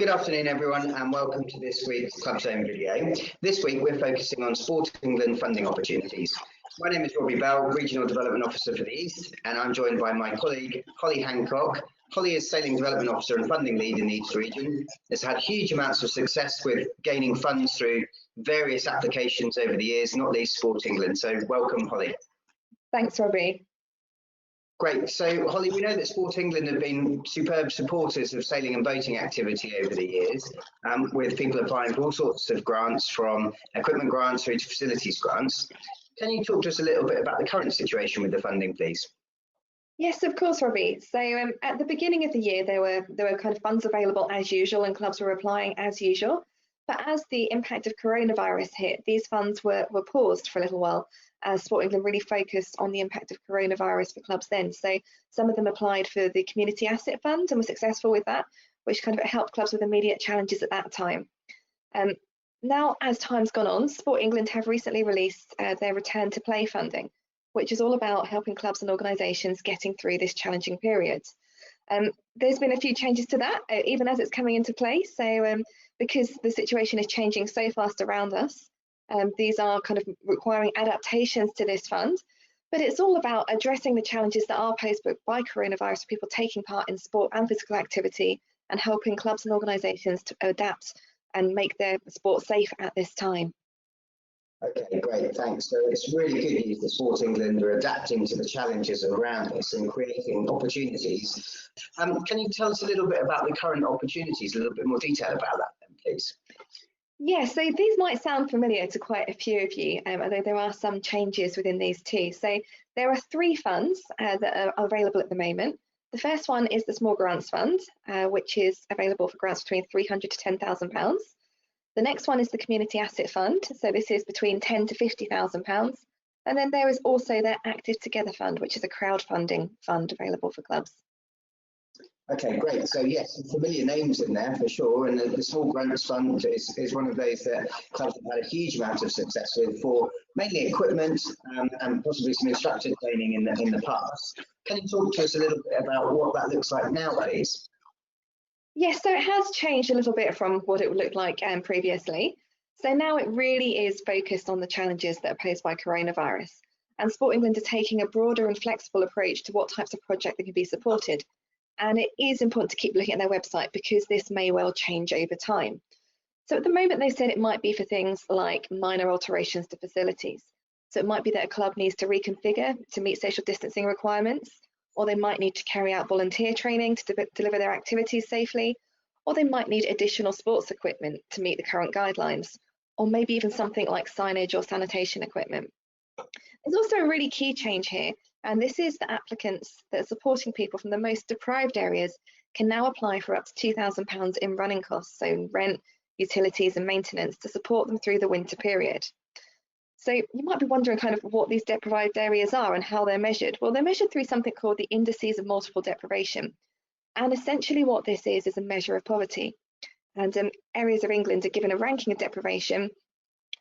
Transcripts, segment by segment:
Good afternoon, everyone, and welcome to this week's Club Zone video. This week, we're focusing on Sport England funding opportunities. My name is Robbie Bell, Regional Development Officer for the East, and I'm joined by my colleague, Holly Hancock. Holly is Sailing Development Officer and Funding Lead in the East region. Has had huge amounts of success with gaining funds through various applications over the years, not least Sport England. So welcome, Holly. Thanks, Robbie. Great. So, Holly, we know that Sport England have been superb supporters of sailing and boating activity over the years, with people applying for all sorts of grants, from equipment grants through to facilities grants. Can you talk to us a little bit about the current situation with the funding, please? Yes, of course, Robbie. So at the beginning of the year, there were kind of funds available as usual, and clubs were applying as usual. But as the impact of coronavirus hit, these funds were paused for a little while, as Sport England really focused on the impact of coronavirus for clubs then. So some of them applied for the Community Asset Fund and were successful with that, which kind of helped clubs with immediate challenges at that time. Now, as time's gone on, Sport England have recently released their Return to Play funding, which is all about helping clubs and organisations getting through this challenging period. There's been a few changes to that, even as it's coming into play. So because the situation is changing so fast around us, these are kind of requiring adaptations to this fund, but it's all about addressing the challenges that are posed by coronavirus for people taking part in sport and physical activity, and helping clubs and organisations to adapt and make their sport safe at this time. Okay, great, thanks. So it's really good news that Sport England are adapting to the challenges around us and creating opportunities. Can you tell us a little bit about the current opportunities, a little bit more detail about that then, please? Yeah, so these might sound familiar to quite a few of you, although there are some changes within these too. So there are three funds that are available at the moment. The first one is the Small Grants Fund, which is available for grants between £300 to £10,000. The next one is the Community Asset Fund, so this is between £10,000 to £50,000. And then there is also their Active Together Fund, which is a crowdfunding fund available for clubs. Okay, great. So yes, some familiar names in there for sure, and the Small Grants Fund is one of those that clubs have had a huge amount of success with for mainly equipment and possibly some instructor training in the past. Can you talk to us a little bit about what that looks like now, please? Yes, so it has changed a little bit from what it looked like previously. So now it really is focused on the challenges that are posed by coronavirus. And Sport England are taking a broader and flexible approach to what types of projects that can be supported. And it is important to keep looking at their website, because this may well change over time. So at the moment, they said it might be for things like minor alterations to facilities. So it might be that a club needs to reconfigure to meet social distancing requirements, or they might need to carry out volunteer training to deliver their activities safely, or they might need additional sports equipment to meet the current guidelines, or maybe even something like signage or sanitation equipment. There's also a really key change here, and this is that applicants that are supporting people from the most deprived areas can now apply for up to £2,000 in running costs, so rent, utilities and maintenance, to support them through the winter period. So you might be wondering kind of what these deprived areas are and how they're measured. Well, they're measured through something called the Indices of Multiple Deprivation. And essentially what this is a measure of poverty. And areas of England are given a ranking of deprivation,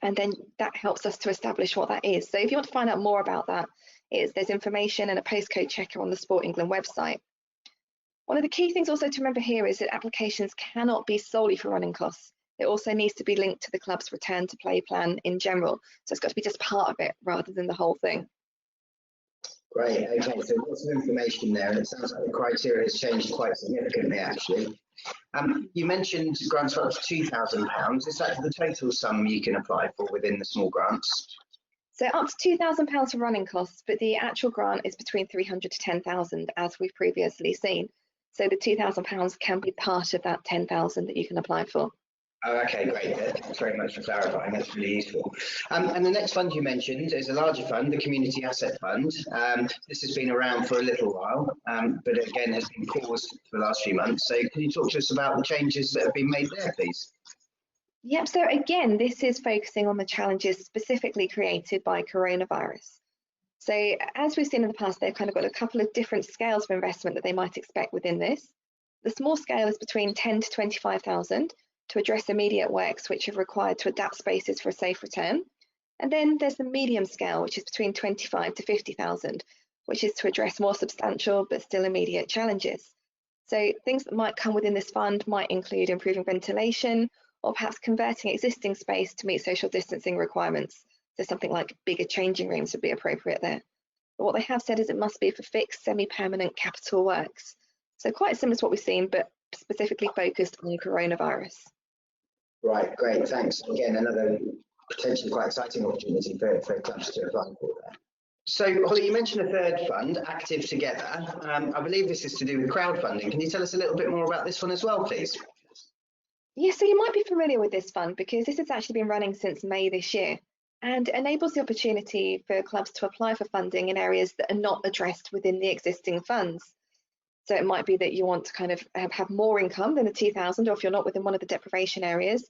and then that helps us to establish what that is. So if you want to find out more about that, there's information and a postcode checker on the Sport England website. One of the key things also to remember here is that applications cannot be solely for running costs. It also needs to be linked to the club's Return to Play plan in general. So it's got to be just part of it rather than the whole thing. Great, okay, so lots of information there, and it sounds like the criteria has changed quite significantly actually. You mentioned grants for up to £2,000. Is that the total sum you can apply for within the small grants? So up to £2,000 for running costs, but the actual grant is between £300 to £10,000, as we've previously seen. So the £2,000 can be part of that £10,000 that you can apply for. Oh, okay, great. Thanks very much for clarifying. That's really useful. And the next fund you mentioned is a larger fund, the Community Asset Fund. This has been around for a little while, but again has been paused for the last few months. So can you talk to us about the changes that have been made there, please? Yep, so again, this is focusing on the challenges specifically created by coronavirus. So as we've seen in the past, they've kind of got a couple of different scales of investment that they might expect within this. The small scale is between 10 to 25,000 to address immediate works which are required to adapt spaces for a safe return. And then there's the medium scale, which is between 25 to 50,000, which is to address more substantial but still immediate challenges. So things that might come within this fund might include improving ventilation or perhaps converting existing space to meet social distancing requirements. So something like bigger changing rooms would be appropriate there. But what they have said is it must be for fixed, semi-permanent capital works. So quite similar to what we've seen, but specifically focused on coronavirus. Right, great, thanks. Again, another potentially quite exciting opportunity for clubs to apply for there. So, Holly, you mentioned a third fund, Active Together. I believe this is to do with crowdfunding. Can you tell us a little bit more about this one as well, please? Yeah, so you might be familiar with this fund because this has actually been running since May this year and enables the opportunity for clubs to apply for funding in areas that are not addressed within the existing funds. So it might be that you want to kind of have more income than the 2,000, or if you're not within one of the deprivation areas,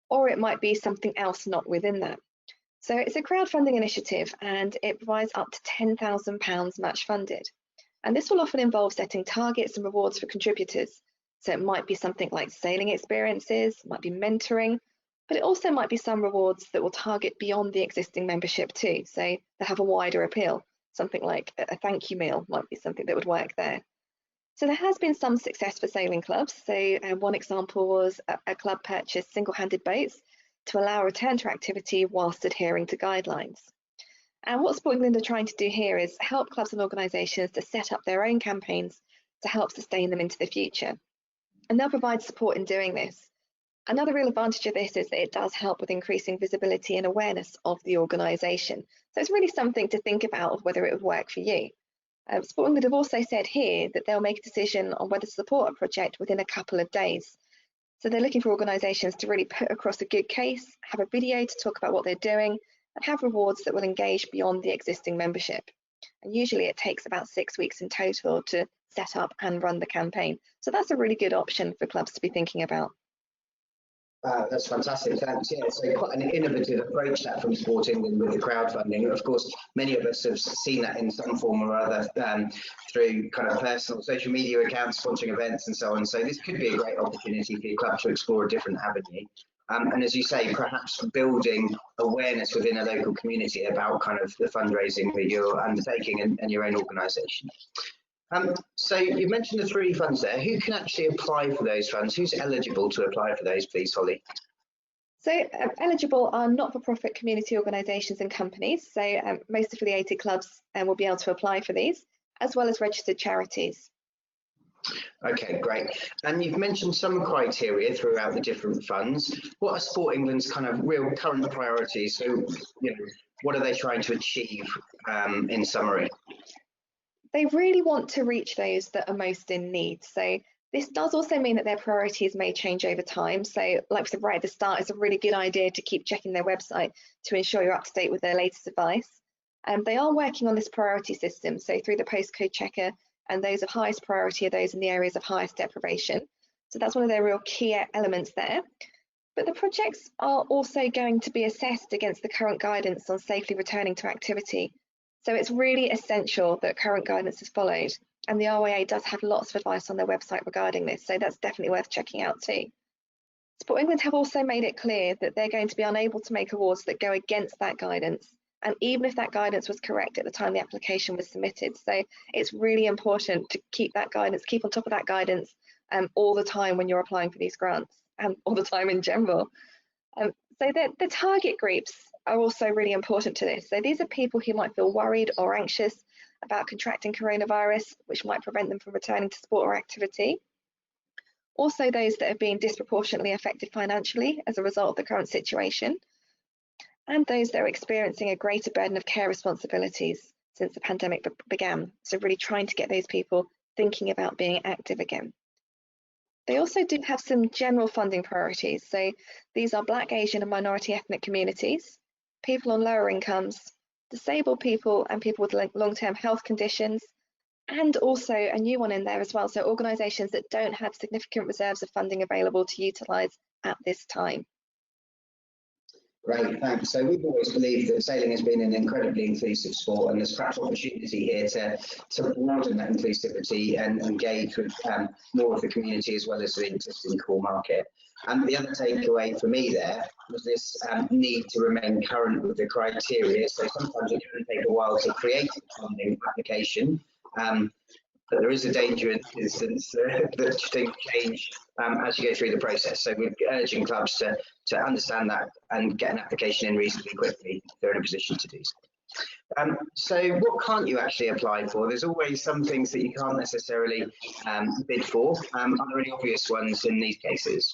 or it might be something else not within that. So it's a crowdfunding initiative and it provides up to £10,000 match funded. And this will often involve setting targets and rewards for contributors. So it might be something like sailing experiences, it might be mentoring, but it also might be some rewards that will target beyond the existing membership too. So they have a wider appeal. Something like a thank you meal might be something that would work there. So there has been some success for sailing clubs. So one example was a club purchased single-handed boats to allow a return to activity whilst adhering to guidelines. And what Sport England are trying to do here is help clubs and organisations to set up their own campaigns to help sustain them into the future. And they'll provide support in doing this. Another real advantage of this is that it does help with increasing visibility and awareness of the organisation. So it's really something to think about of whether it would work for you. Sport England have also said here that they'll make a decision on whether to support a project within a couple of days. So they're looking for organisations to really put across a good case, have a video to talk about what they're doing, and have rewards that will engage beyond the existing membership. And usually it takes about 6 weeks in total to set up and run the campaign. So that's a really good option for clubs to be thinking about. That's fantastic, thanks. Yeah, so quite an innovative approach that from Sport England with the crowdfunding. Of course, many of us have seen that in some form or other through kind of personal social media accounts, sponsoring events and so on. So this could be a great opportunity for your club to explore a different avenue. And as you say, perhaps building awareness within a local community about kind of the fundraising that you're undertaking and your own organisation. So you mentioned the 3 funds there. Who can actually apply for those funds? Who's eligible to apply for those, please, Holly? So eligible are not-for-profit community organisations and companies. So most affiliated clubs will be able to apply for these, as well as registered charities. Okay, great. And you've mentioned some criteria throughout the different funds. What are Sport England's kind of real current priorities? So, you know, what are they trying to achieve in summary? They really want to reach those that are most in need. So this does also mean that their priorities may change over time. So like we said right at the start, it's a really good idea to keep checking their website to ensure you're up to date with their latest advice. They are working on this priority system. So through the postcode checker, and those of highest priority are those in the areas of highest deprivation. So that's one of their real key elements there. But the projects are also going to be assessed against the current guidance on safely returning to activity. So it's really essential that current guidance is followed. And the RYA does have lots of advice on their website regarding this. So that's definitely worth checking out too. Sport England have also made it clear that they're going to be unable to make awards that go against that guidance. And even if that guidance was correct at the time the application was submitted. So it's really important to keep that guidance, keep on top of that guidance all the time when you're applying for these grants and all the time in general. So the target groups are also really important to this. So these are people who might feel worried or anxious about contracting coronavirus, which might prevent them from returning to sport or activity. Also those that have been disproportionately affected financially as a result of the current situation. And those that are experiencing a greater burden of care responsibilities since the pandemic began. So really trying to get those people thinking about being active again. They also do have some general funding priorities. So these are Black, Asian and minority ethnic communities, people on lower incomes, disabled people and people with long-term health conditions, and also a new one in there as well. So organisations that don't have significant reserves of funding available to utilise at this time. Great, thanks. So we've always believed that sailing has been an incredibly inclusive sport, and there's perhaps opportunity here to broaden that inclusivity and engage with more of the community as well as the existing core market. And the other takeaway for me there was this need to remain current with the criteria. So sometimes it can take a while to create a funding application. but there is a danger in this instance that things change as you go through the process. So we're urging clubs to understand that and get an application in reasonably quickly if they're in a position to do so. So what can't you actually apply for? There's always some things that you can't necessarily bid for. Are there any obvious ones in these cases?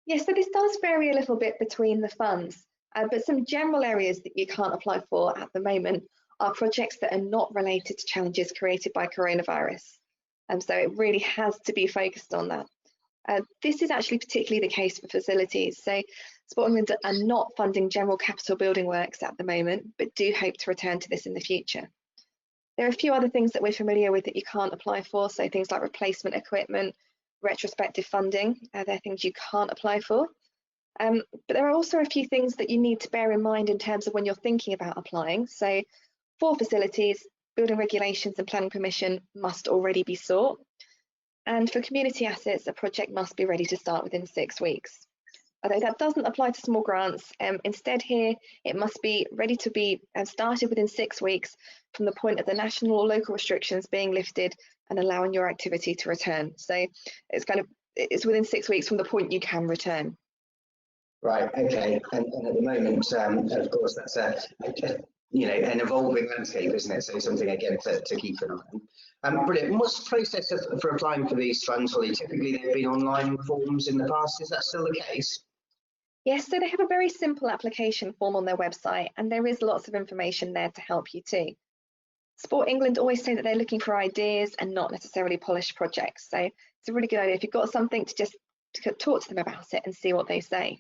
Yes, so this does vary a little bit between the funds, but some general areas that you can't apply for at the moment are projects that are not related to challenges created by coronavirus. So it really has to be focused on that. This is actually particularly the case for facilities. So Sport England are not funding general capital building works at the moment, but do hope to return to this in the future. There are a few other things that we're familiar with that you can't apply for, so things like replacement equipment, retrospective funding, they're things you can't apply for. But there are also a few things that you need to bear in mind in terms of when you're thinking about applying. So for facilities, building regulations and planning permission must already be sought. And for community assets, a project must be ready to start within 6 weeks. Although that doesn't apply to small grants, instead here, it must be ready to be started within 6 weeks from the point of the national or local restrictions being lifted and allowing your activity to return. So it's within 6 weeks from the point you can return. Right, okay, and at the moment, of course, that's an evolving landscape, isn't it? So something, again, to keep an eye on. Brilliant. And what's the process for applying for these funds, Holly? Typically, they've been online forms in the past. Is that still the case? Yes, so they have a very simple application form on their website, and there is lots of information there to help you too. Sport England always say that they're looking for ideas and not necessarily polished projects. So it's a really good idea if you've got something to talk to them about it and see what they say.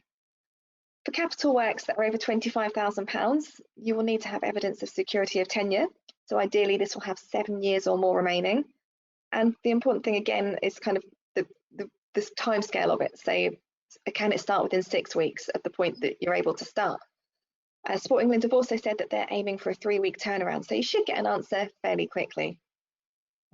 For capital works that are over £25,000, you will need to have evidence of security of tenure. So ideally, this will have 7 years or more remaining. And the important thing again is kind of this time scale of it. So can it start within 6 weeks at the point that you're able to start? Sport England have also said that they're aiming for a 3-week turnaround, so you should get an answer fairly quickly.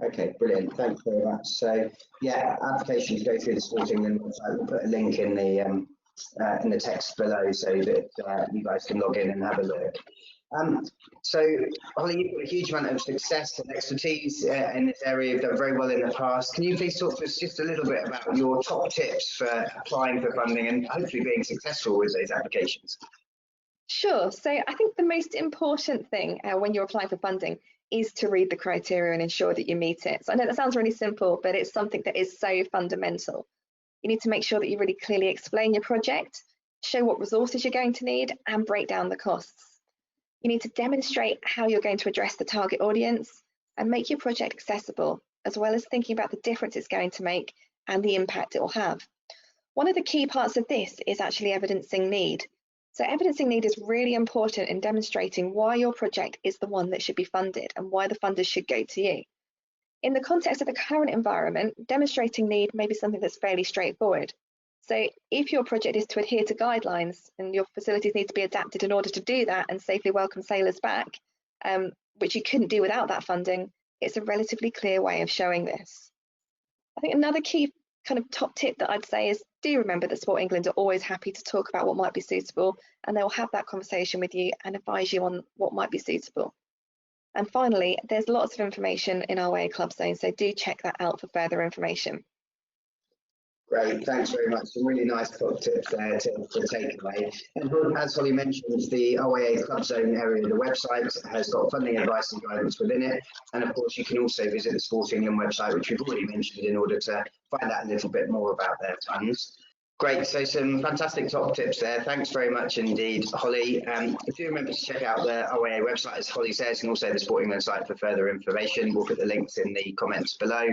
Okay, brilliant. Thanks very much. So, yeah, applications go through the Sport England website. We'll put a link in the text below so that you guys can log in and have a look. So, Holly, you've got a huge amount of success and expertise in this area. You've done very well in the past. Can you please talk to us just a little bit about your top tips for applying for funding and hopefully being successful with those applications? Sure. So I think the most important thing when you're applying for funding is to read the criteria and ensure that you meet it. So I know that sounds really simple, but it's something that is so fundamental. You need to make sure that you really clearly explain your project, show what resources you're going to need, and break down the costs. You need to demonstrate how you're going to address the target audience and make your project accessible, as well as thinking about the difference it's going to make and the impact it will have. One of the key parts of this is actually evidencing need. So evidencing need is really important in demonstrating why your project is the one that should be funded and why the funders should go to you. In the context of the current environment, demonstrating need may be something that's fairly straightforward. So if your project is to adhere to guidelines and your facilities need to be adapted in order to do that and safely welcome sailors back, which you couldn't do without that funding, it's a relatively clear way of showing this. I think another key kind of top tip that I'd say is do remember that Sport England are always happy to talk about what might be suitable, and they'll have that conversation with you and advise you on what might be suitable. And finally, there's lots of information in our RYA Club Zone, so do check that out for further information. Great, thanks very much. Some really nice top tips there to take away. And as Holly mentioned, the RYA Club Zone area of the website has got funding advice and guidance within it. And of course, you can also visit the Sport England website, which we've already mentioned, in order to find out a little bit more about their funds. Great, so some fantastic top tips there. Thanks very much indeed, Holly. Do remember to check out the RYA website, as Holly says, and also the Sport England site for further information. We'll put the links in the comments below.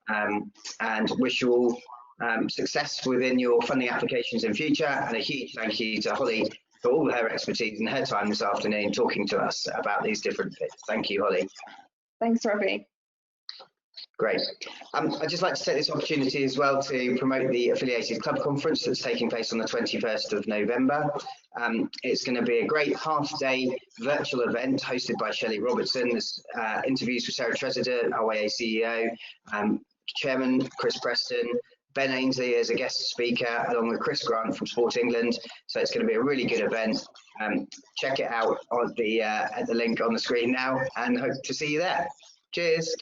And wish you all success within your funding applications in future, and a huge thank you to Holly for all her expertise and her time this afternoon talking to us about these different bits. Thank you, Holly. Thanks, Robbie. Great. I'd just like to take this opportunity as well to promote the Affiliated Club Conference that's taking place on the 21st of November. It's going to be a great half-day virtual event hosted by Shelley Robertson. There's interviews with Sarah Tresidder, RYA CEO, Chairman Chris Preston, Ben Ainsley as a guest speaker, along with Chris Grant from Sport England. So it's going to be a really good event. Check it out on at the link on the screen now, and hope to see you there. Cheers.